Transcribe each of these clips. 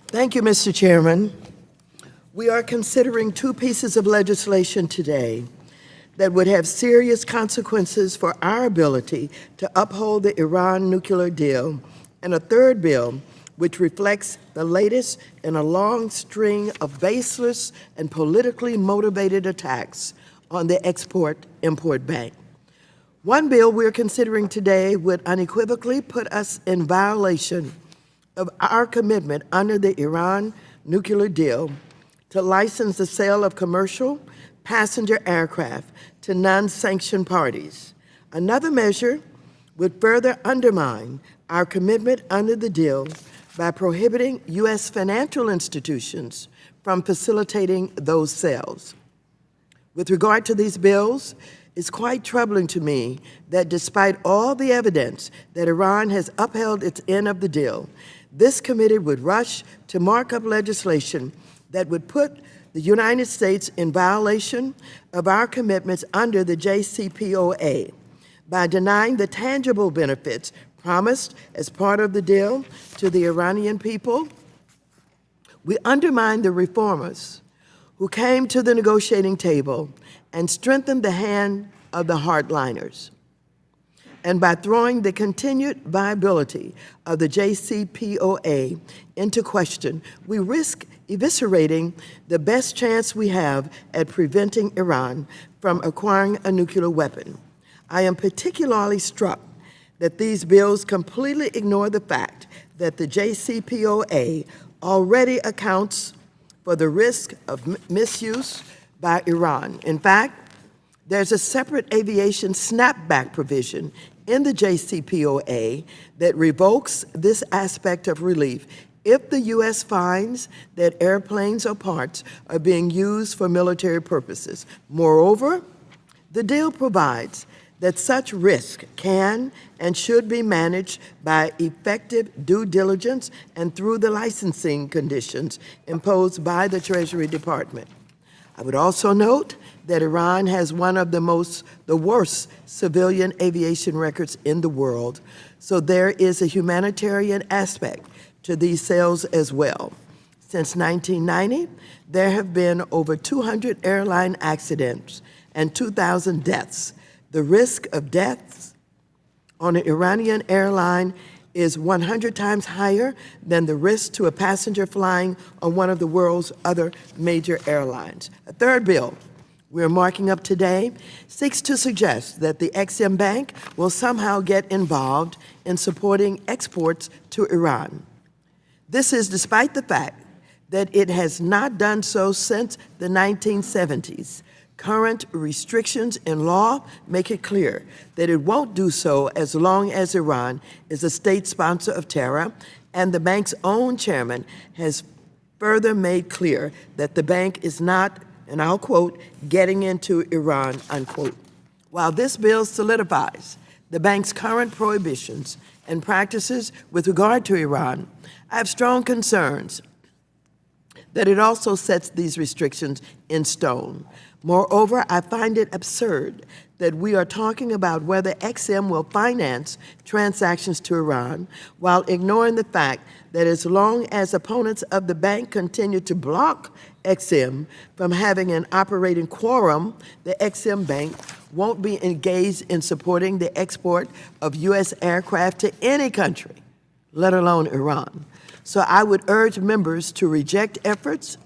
Thank you, Mr. Chairman. We are considering two pieces of legislation today that would have serious consequences for our ability to uphold the Iran nuclear deal, and a third bill which reflects the latest in a long string of baseless and politically motivated attacks on the Export-Import Bank. One bill we're considering today would unequivocally put us in violation of our commitment under the Iran nuclear deal to license the sale of commercial passenger aircraft to non-sanctioned parties. Another measure would further undermine our commitment under the deal by prohibiting U.S. financial institutions from facilitating those sales. With regard to these bills, it's quite troubling to me that despite all the evidence that Iran has upheld its end of the deal, this committee would rush to mark up legislation that would put the United States in violation of our commitments under the JCPOA by denying the tangible benefits promised as part of the deal to the Iranian people. We undermine the reformers who came to the negotiating table and strengthened the hand of the hardliners. And by throwing the continued viability of the JCPOA into question, we risk eviscerating the best chance we have at preventing Iran from acquiring a nuclear weapon. I am particularly struck that these bills completely ignore the fact that the JCPOA already accounts for the risk of misuse by Iran. In fact, there's a separate aviation snapback provision in the JCPOA that revokes this aspect of relief if the U.S. finds that airplanes or parts are being used for military purposes. Moreover, the deal provides that such risk can and should be managed by effective due diligence and through the licensing conditions imposed by the Treasury Department. I would also note that Iran has one of the worst civilian aviation records in the world, so there is a humanitarian aspect to these sales as well. Since 1990, there have been over 200 airline accidents and 2,000 deaths. The risk of deaths on an Iranian airline is 100 times higher than the risk to a passenger flying on one of the world's other major airlines. A third bill we're marking up today seeks to suggest that the Exim Bank will somehow get involved in supporting exports to Iran. This is despite the fact that it has not done so since the 1970s. Current restrictions in law make it clear that it won't do so as long as Iran is a state sponsor of terror, and the bank's own chairman has further made clear that the bank is not, and I'll quote, getting into Iran, unquote. While this bill solidifies the bank's current prohibitions and practices with regard to Iran, I have strong concerns that it also sets these restrictions in stone. Moreover, I find it absurd that we are talking about whether Exim will finance transactions to Iran while ignoring the fact that as long as opponents of the bank continue to block Exim from having an operating quorum, the Exim Bank won't be engaged in supporting the export of U.S. aircraft to any country, let alone Iran. So I would urge members to reject efforts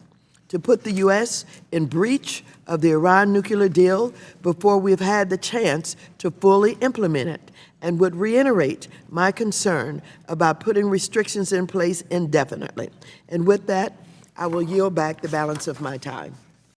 to put the U.S. in breach of the Iran nuclear deal before we've had the chance to fully implement it, and would reiterate my concern about putting restrictions in place indefinitely. And with that, I will yield back the balance of my time.